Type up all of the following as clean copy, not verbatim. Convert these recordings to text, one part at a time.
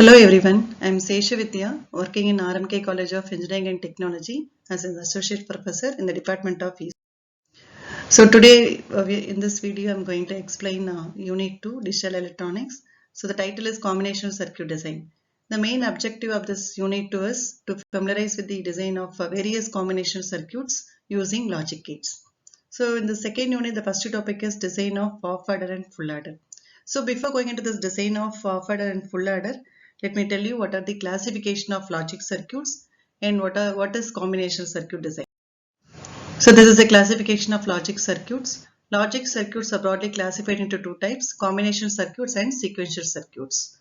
Hello everyone, I am Sesha Vidhya, working in RMK College of Engineering and Technology as an Associate Professor in the Department of East. So today in this video I am going to explain Unit 2 Digital Electronics. So the title is Combinational Circuit Design. The main objective of this Unit 2 is to familiarize with the design of various combinational circuits using logic gates. So in the second unit, the first topic is design of half adder and full adder. So before going into this design of half adder and full adder, let me tell you what are the classification of logic circuits and what is combinational circuit design. So this is a classification of logic circuits. Logic circuits are broadly classified into two types, combinational circuits and sequential circuits.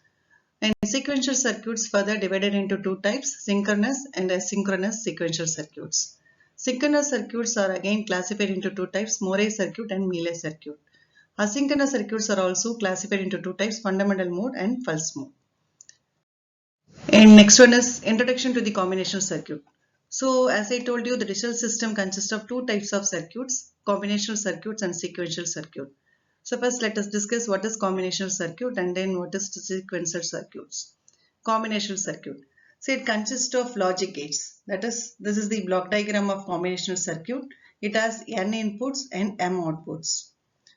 And sequential circuits further divided into two types, synchronous and asynchronous sequential circuits. Synchronous circuits are again classified into two types, Morey circuit and Mealy circuit. Asynchronous circuits are also classified into two types, fundamental mode and pulse mode. And next one is introduction to the combinational circuit. So as I told you, the digital system consists of two types of circuits, combinational circuits and sequential circuit. So first let us discuss what is combinational circuit and then what is sequential circuits. Combinational circuit. So it consists of logic gates. That is, this is the block diagram of combinational circuit. It has n inputs and m outputs.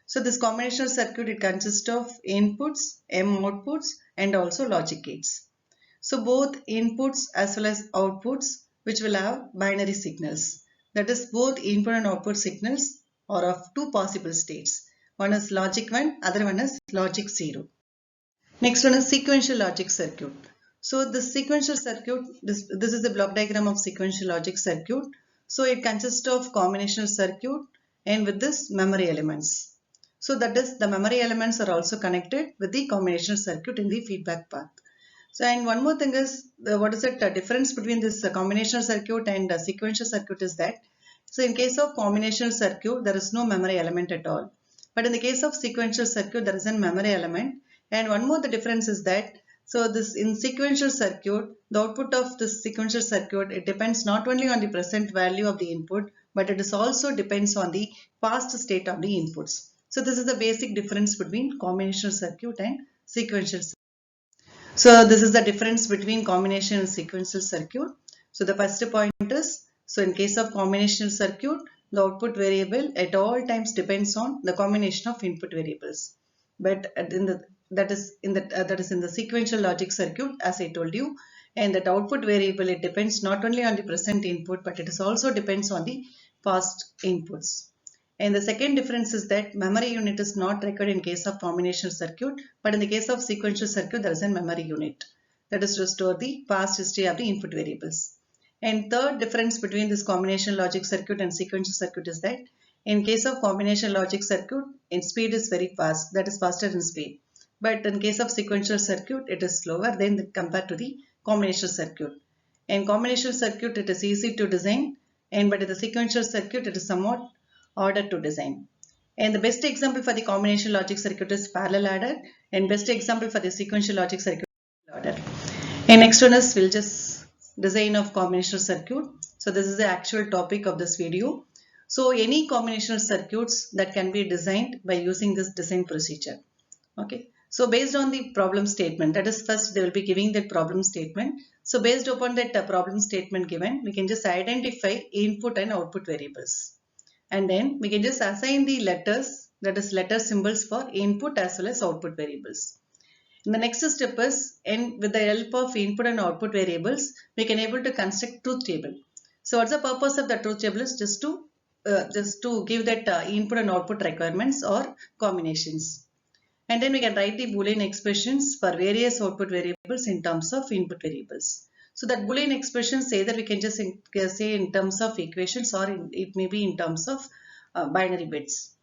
So this combinational circuit, it consists of inputs, m outputs and also logic gates. So both inputs as well as outputs which will have binary signals. That is, both input and output signals are of two possible states. One is logic 1, other one is logic 0. Next one is sequential logic circuit. So the sequential circuit, this is the block diagram of sequential logic circuit. So it consists of combinational circuit and with this memory elements. So that is, the memory elements are also connected with the combinational circuit in the feedback path. So and one more thing is, what is the difference between this combinational circuit and sequential circuit is that, so in case of combinational circuit, there is no memory element at all. But in the case of sequential circuit, there is a memory element. And one more the difference is that, so this in sequential circuit, the output of this sequential circuit, it depends not only on the present value of the input, but it is also depends on the past state of the inputs. So this is the basic difference between combinational circuit and sequential circuit. So this is the difference between combination and sequential circuit. So the first point is, so in case of combinational circuit, the output variable at all times depends on the combination of input variables. But that is in the sequential logic circuit, as I told you, and that output variable, it depends not only on the present input, but it is also depends on the past inputs. And the second difference is that memory unit is not required in case of combinational circuit, but in the case of sequential circuit, there is a memory unit that is to store the past history of the input variables. And third difference between this combinational logic circuit and sequential circuit is that in case of combinational logic circuit, in speed is very fast, that is faster in speed. But in case of sequential circuit, it is slower than compared to the combinational circuit. In combinational circuit, it is easy to design, but in the sequential circuit, it is somewhat harder to design. And the best example for the combination logic circuit is parallel adder, and best example for the sequential logic circuit is adder. And next one is, we'll just design of combinational circuit. So this is the actual topic of this video. So any combinational circuits that can be designed by using this design procedure. Okay. So based on the problem statement, that is, first they will be giving that problem statement. So based upon that problem statement given, we can just identify input and output variables. And then we can just assign the letters, that is letter symbols for input as well as output variables. And the next step is, with the help of input and output variables, we can able to construct truth table. So what's the purpose of the truth table is just to give that input and output requirements or combinations. And then we can write the Boolean expressions for various output variables in terms of input variables. So that Boolean expressions say that we can just say in terms of equations, or it may be in terms of binary bits.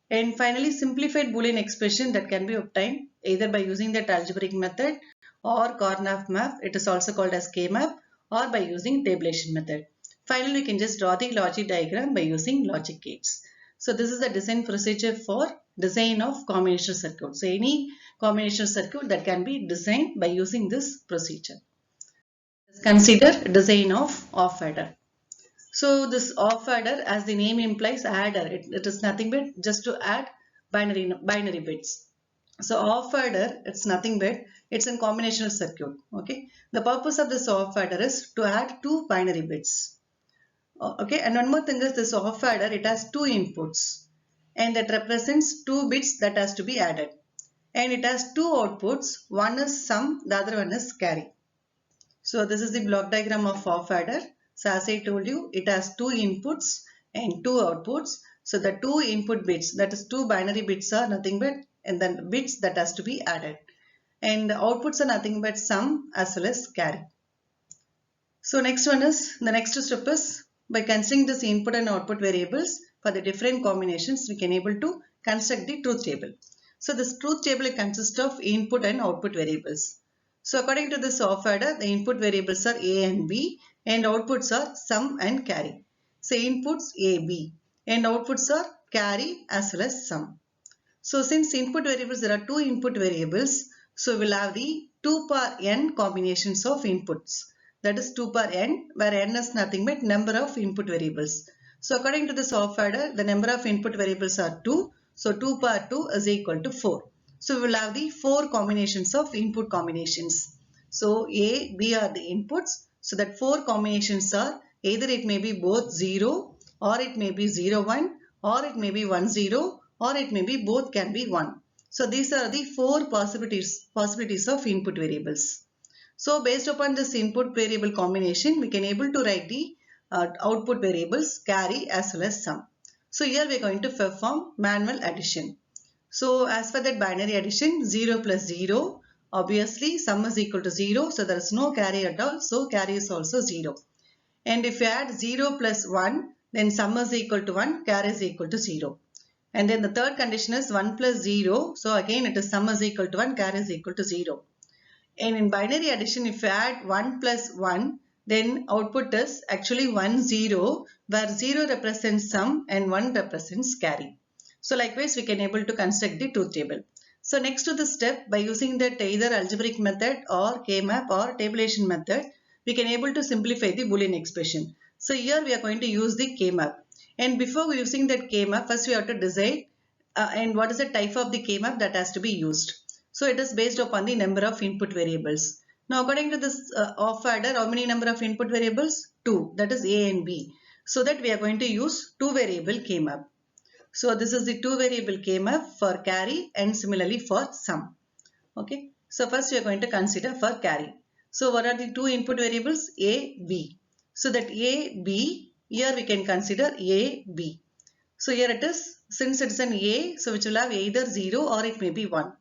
And finally, simplified Boolean expression that can be obtained either by using that algebraic method or Karnaugh map. It is also called as K-map, or by using tabulation method. Finally, we can just draw the logic diagram by using logic gates. So this is the design procedure for design of combinational circuit. So any combinational circuit that can be designed by using this procedure. Consider design of half adder. So this half adder, as the name implies, adder, it is nothing but just to add binary bits. So half adder, it's nothing but It's in combinational circuit. Okay. The purpose of this off adder is to add two binary bits. Okay. And one more thing is this off adder, it has two inputs and that represents two bits that has to be added. And it has two outputs. One is sum, the other one is carry. So this is the block diagram of off adder. So as I told you, it has two inputs and two outputs. So the two input bits, that is two binary bits, are nothing but and then bits that has to be added. And the outputs are nothing but sum as well as carry. So the next step is by considering this input and output variables for the different combinations, we can able to construct the truth table. So this truth table consists of input and output variables. So according to this off adder, the input variables are A and B and outputs are sum and carry. So inputs A, B and outputs are carry as well as sum. So since input variables, there are two input variables, so we'll have the 2 power n combinations of inputs. That is 2 power n, where n is nothing but number of input variables. So according to this off adder, the number of input variables are 2. So 2 power 2 is equal to 4. So we will have the 4 combinations of input combinations. So A, B are the inputs. So that 4 combinations are either it may be both 0 or it may be 0, 1 or it may be 1, 0 or it may be both can be 1. So these are the 4 possibilities of input variables. So based upon this input variable combination, we can able to write the output variables carry as well as sum. So here we are going to perform manual addition. So as for that binary addition, 0 plus 0, obviously sum is equal to 0. So there is no carry at all. So carry is also 0. And if you add 0 plus 1, then sum is equal to 1, carry is equal to 0. And then the third condition is 1 plus 0. So again it is sum is equal to 1, carry is equal to 0. And in binary addition, if you add 1 plus 1, then output is actually 1, 0, where 0 represents sum and 1 represents carry. So likewise, we can able to construct the truth table. So next to this step, by using that either algebraic method or K-map or tabulation method, we can able to simplify the Boolean expression. So here we are going to use the K-map. And before using that K-map, first we have to decide and what is the type of the K-map that has to be used. So it is based upon the number of input variables. Now according to this off adder, how many number of input variables? 2, that is A and B. So that we are going to use 2 variable K-map. So this is the 2 variable K-map for carry and similarly for sum. Okay. So first we are going to consider for carry. So what are the 2 input variables? A, B. So that A, B, here we can consider A, B. So here it is, since it is an A, so which will have either 0 or it may be 1.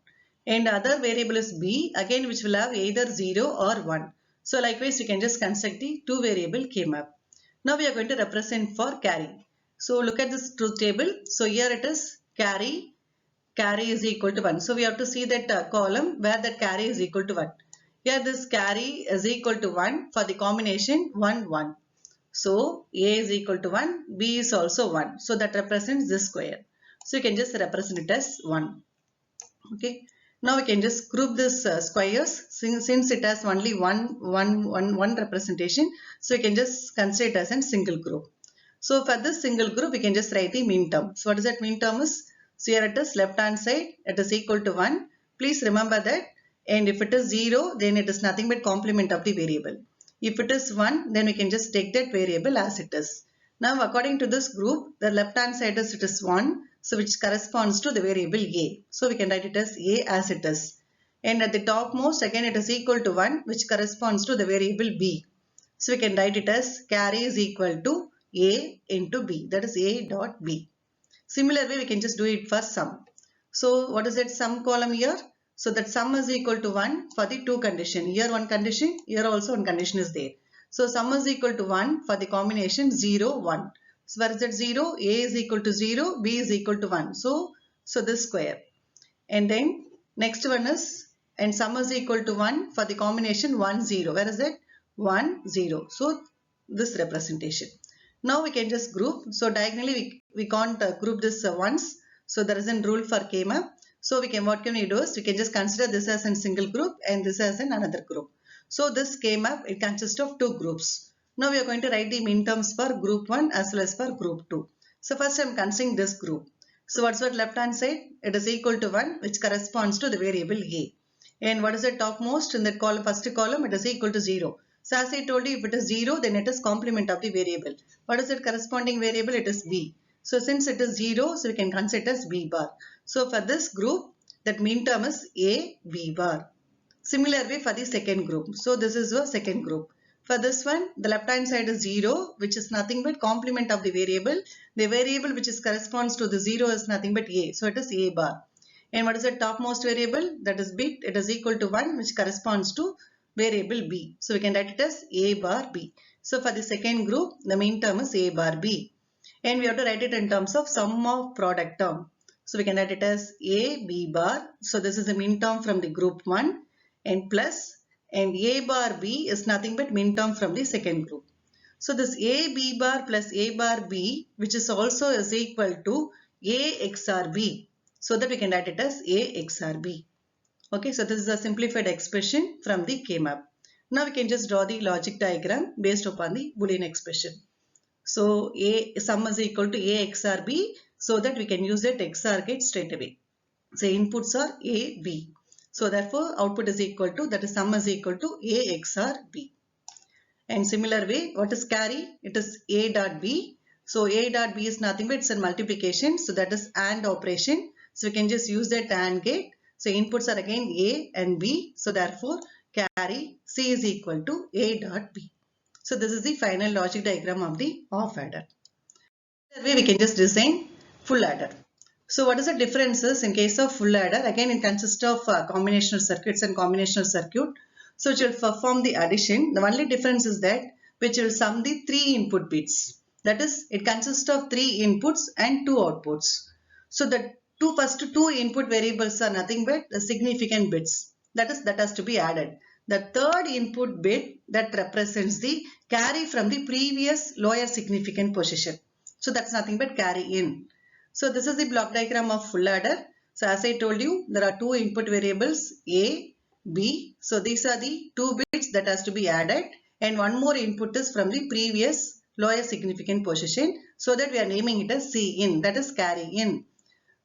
And other variable is B, again which will have either 0 or 1. So likewise we can just construct the 2 variable K-map. Now we are going to represent for carry. So look at this truth table. So here it is carry is equal to 1. So we have to see that column where that carry is equal to 1. Here this carry is equal to 1 for the combination 1, 1. So A is equal to 1, B is also 1. So that represents this square. So you can just represent it as 1. Okay. Now we can just group this squares since it has only one representation. So we can just consider it as a single group. So for this single group, we can just write the mean term. So what is that mean term is? So here it is left hand side, it is equal to 1. Please remember that. And if it is 0, then it is nothing but complement of the variable. If it is 1, then we can just take that variable as it is. Now according to this group, the left hand side is it is 1. So which corresponds to the variable A. So we can write it as A as it is. And at the topmost, again it is equal to 1, which corresponds to the variable B. So we can write it as carry is equal to A into B. That is A dot B. Similarly, we can just do it for sum. So what is that sum column here? So that sum is equal to 1 for the 2 condition. Here one condition, here also one condition is there. So sum is equal to 1 for the combination 0, 1. So where is that 0? A is equal to 0, B is equal to 1. So this square. And then next one is, and sum is equal to 1 for the combination 1, 0. Where is it? 1, 0. So this representation. Now we can just group. So diagonally we can't group this once. So there isn't rule for K-map. So what can we do is we can just consider this as a single group and this as another group. So this K-map, it consists of 2 groups. Now we are going to write the mean terms for group 1 as well as for group 2. So first I am considering this group. So what's what left hand side? It is equal to 1, which corresponds to the variable A. And what is the topmost in that column? First column, it is equal to 0. So as I told you, if it is 0, then it is complement of the variable. What is the corresponding variable? It is b. So since it is 0, so we can consider as b bar. So for this group, that mean term is a b bar. Similar way for the second group. So this is the second group. For this one, the left hand side is 0, which is nothing but complement of the variable. The variable which is corresponds to the 0 is nothing but a. So it is a bar. And what is the topmost variable? That is bit. It is equal to 1, which corresponds to variable b. So we can write it as a bar b. So for the second group, the mean term is a bar b. And we have to write it in terms of sum of product term. So we can write it as a b bar. So this is the mean term from the group 1 and plus, and a bar b is nothing but mean term from the second group. So this a b bar plus a bar b, which is also is equal to a xr b. So that we can write it as a xr b. Okay, so this is a simplified expression from the K-map. Now we can just draw the logic diagram based upon the Boolean expression. So a sum is equal to a xr b, so that we can use that XOR gate straight away. So inputs are a, b. So therefore output is equal to, that is sum is equal to a XOR b. And similar way, what is carry? It is a dot b. So a dot b is nothing but it's a multiplication. So that is AND operation. So we can just use that AND gate. So inputs are again a and b. So therefore carry c is equal to a dot b. So this is the final logic diagram of the off adder. That way we can just design full adder. So what is the differences in case of full adder? Again, it consists of combinational circuits and combinational circuit. So it will perform the addition. The only difference is that which will sum the 3 input bits. That is, it consists of 3 inputs and 2 outputs. So the first two input variables are nothing but the significant bits. That has to be added. The third input bit that represents the carry from the previous lower significant position. So that's nothing but carry in. So this is the block diagram of full adder. So as I told you, there are 2 input variables A, B. So these are the 2 bits that has to be added, and one more input is from the previous lower significant position. So that we are naming it as C in, that is carry in.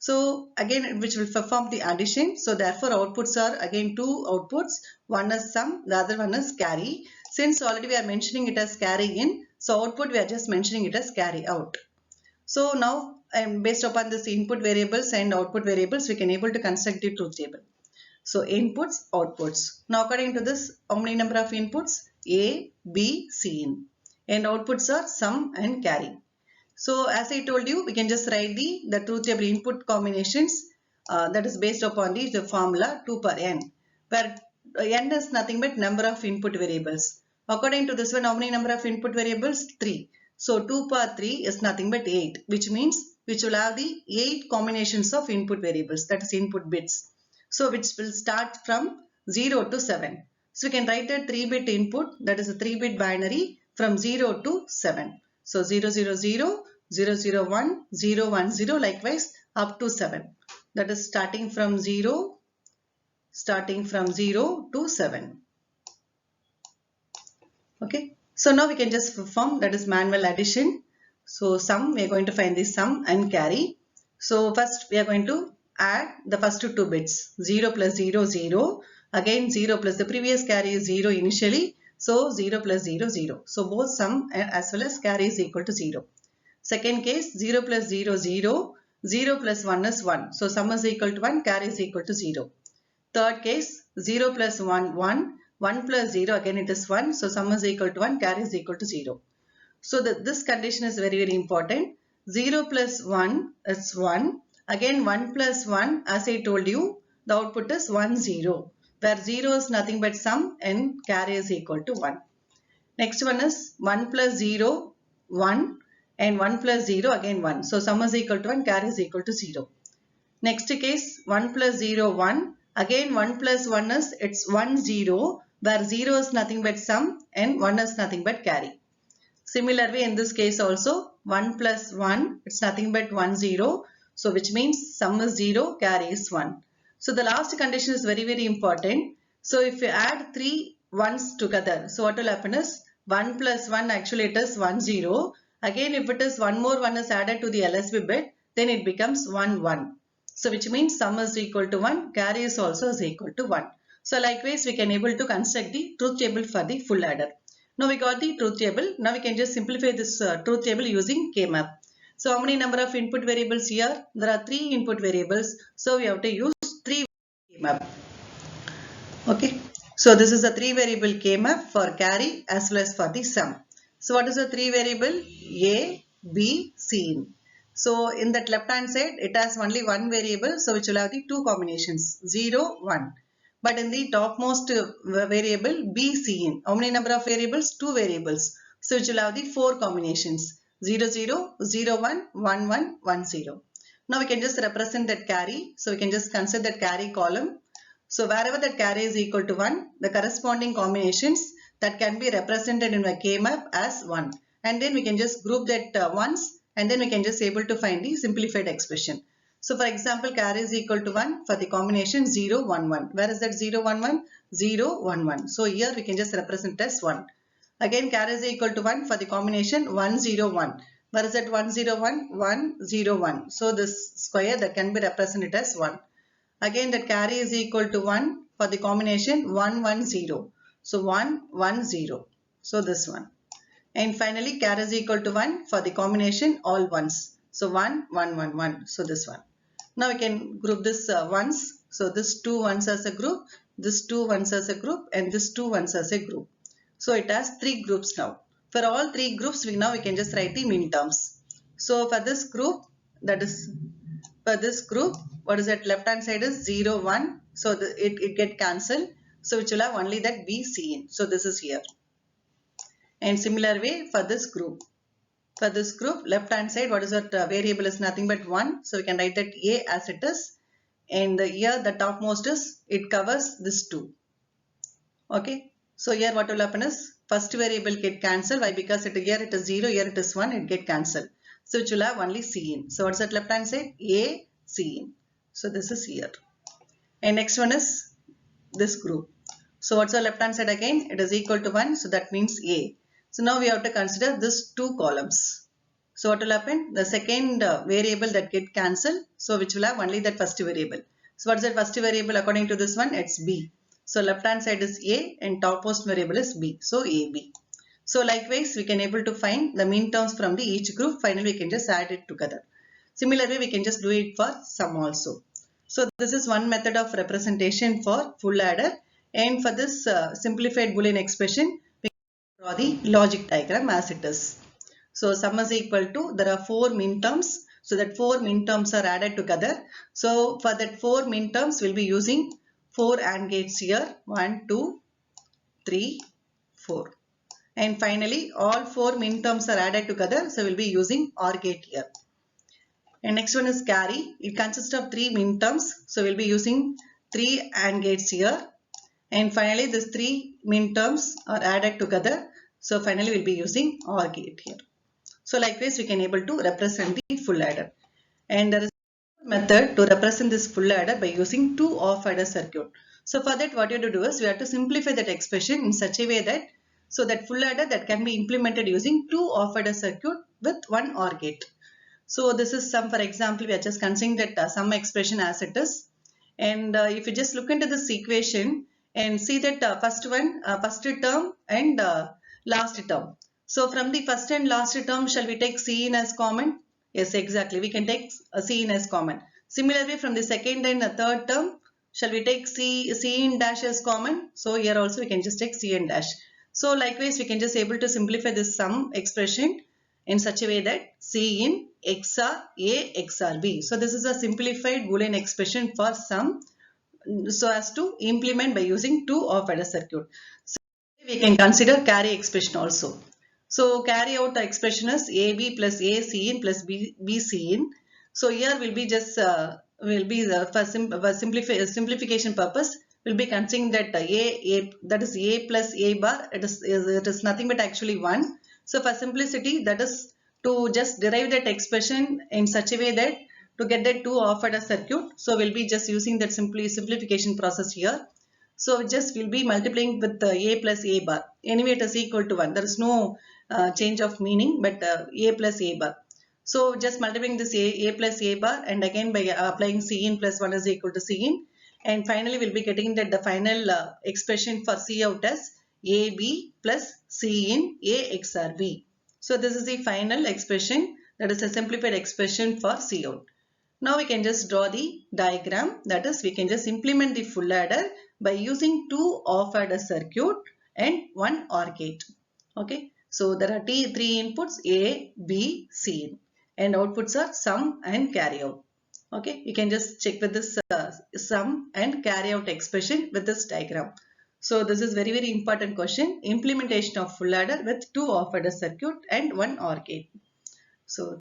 So again, which will perform the addition. So therefore outputs are again 2 outputs. One is sum, the other one is carry. Since already we are mentioning it as carry in, so output we are just mentioning it as carry out. So now based upon this input variables and output variables, we can able to construct the truth table. So inputs, outputs. Now according to this, how many number of inputs? A, B, C in. And outputs are sum and carry. So as I told you, we can just write the truth table input combinations that is based upon the formula 2 per n, where n is nothing but number of input variables. According to this one, how many number of input variables? 3. So 2 per 3 is nothing but 8, which means which will have the 8 combinations of input variables, that is input bits. So which will start from 0 to 7. So we can write a 3-bit input, that is a 3-bit binary from 0 to 7. So 000, 001, 010, likewise up to 7. That is starting from 0 to 7. Okay. So now we can just perform, that is manual addition. So sum, we are going to find the sum and carry. So first we are going to add the first 2 bits. 0 plus 0, 0. Again 0 plus the previous carry is 0 initially. So 0 plus 0, 0. So both sum as well as carry is equal to 0. Second case, 0 plus 0, 0. 0 plus 1 is 1. So sum is equal to 1, carry is equal to 0. Third case, 0 plus 1, 1. 1 plus 0, again it is 1. So sum is equal to 1, carry is equal to 0. So this condition is very, very important. 0 plus 1 is 1. Again 1 plus 1, as I told you, the output is 1, 0. Where 0 is nothing but sum and carry is equal to 1. Next one is 1 plus 0, 1. And 1 plus 0, again 1. So sum is equal to 1, carry is equal to 0. Next case, 1 plus 0, 1. Again 1 plus 1 is, it's 1, 0. Where 0 is nothing but sum and 1 is nothing but carry. Similar way in this case also, 1 plus 1, it's nothing but 1, 0. So which means sum is 0, carry is 1. So the last condition is very, very important. So if you add 3 1s together, so what will happen is 1 plus 1, actually it is 1, 0. Again if it is one more 1 is added to the LSB bit, then it becomes 1, 1. So which means sum is equal to 1, carry is also is equal to 1. So likewise, we can able to construct the truth table for the full adder. Now we got the truth table. Now we can just simplify this truth table using K-map. So how many number of input variables here? There are 3 input variables. So we have to use 3 K-map. Okay. So this is a 3 variable K-map for carry as well as for the sum. So what is the 3 variable? A, B, C. So in that left hand side, it has only one variable. So which will have the 2 combinations 0, 1. But in the topmost variable B, C. How many number of variables? 2 variables. So which will have the 4 combinations 0, 0, 0, 1, 1, 1, 1, 0. Now we can just represent that carry. So we can just consider that carry column. So wherever that carry is equal to 1, the corresponding combinations that can be represented in a K-map as 1. And then we can just group that once, and then we can just able to find the simplified expression. So for example, carry is equal to 1 for the combination 0, 1, 1. Where is that 0, 1, 1? 0, 1, 1. So here we can just represent as 1. Again, carry is equal to 1 for the combination 1, 0, 1. Where is that 1, 0, 1? 1, 0, 1. So this square that can be represented as 1. Again, that carry is equal to 1 for the combination 1, 1, 0. So 1, 1, 0. So this one. And finally, carry is equal to 1 for the combination all ones. So 1, 1, 1, 1. So this one. Now we can group this ones. So this 2 ones as a group, this 2 ones as a group, and this 2 ones as a group. So it has 3 groups now. For all 3 groups, we can just write the min terms. So for this group, that is for this group, what is that? Left hand side is 0, 1. So it get cancelled. So which will have only that B, C. So this is here. And similar way for this group. For this group, left hand side, what is that variable is nothing but 1. So we can write that A as it is. And here the topmost is, it covers this 2. Okay. So here what will happen is, first variable get cancelled. Why? Because here it is 0, here it is 1, it get cancelled. So which will have only C. So what's that left hand side? A, C. So this is here. And next one is this group. So what's the left hand side again? It is equal to 1. So that means A. So now we have to consider this 2 columns. So what will happen? The second variable that get cancelled. So which will have only that first variable. So what's that first variable according to this one? It's B. So left hand side is A and topmost variable is B. So AB. So likewise, we can able to find the min terms from the each group. Finally, we can just add it together. Similarly, we can just do it for sum also. So this is one method of representation for full adder. And for this simplified Boolean expression, we can draw the logic diagram as it is. So sum is equal to, there are 4 min terms. So that 4 min terms are added together. So for that 4 min terms, we'll be using 4 AND gates here. 1, 2, 3, 4. And finally, all 4 min terms are added together. So we'll be using OR gate here. And next one is carry. It consists of 3 min terms. So we'll be using 3 AND gates here. And finally, these 3 min terms are added together. So finally, we'll be using OR gate here. So likewise, we can able to represent the full adder. And there is a method to represent this full adder by using 2 off adder circuit. So for that, what you have to do is, we have to simplify that expression in such a way that, so that full adder that can be implemented using 2 off adder circuit with 1 OR gate. So this is some, for example, we are just considering that some expression as it is. And if you just look into this equation and see that first term and last term. So from the first and last term, shall we take C in as common? Yes, exactly. We can take C in as common. Similarly, from the second and the third term, shall we take C in dash as common? So here also we can just take C in dash. So likewise, we can just able to simplify this sum expression in such a way that C in XOR A XOR B. So this is a simplified Boolean expression for sum, so as to implement by using 2 off adder circuit. So we can consider carry expression also. So carry out the expression is AB plus AC in plus BC in. So here will be just for simplification purpose, we'll be considering that that is A plus A bar. It is nothing but actually 1. So for simplicity, that is to just derive that expression in such a way that to get that 2 off adder circuit. So we'll be just using that simplification process here. So just we'll be multiplying with A plus A bar. Anyway, it is equal to 1. There is no change of meaning, but A plus A bar. So just multiplying this A plus A bar, and again by applying C in plus 1 is equal to C in. And finally, we'll be getting that the final expression for C out as AB plus C in A XOR B. So this is the final expression, that is a simplified expression for C out. Now we can just draw the diagram, that is we can just implement the full adder by using two off adder circuit and one OR gate. Okay, so there are three inputs A, B, C and outputs are sum and carry out. Okay, you can just check with this sum and carry out expression with this diagram. So this is very important question, implementation of full adder with two off adder circuit and one OR gate. So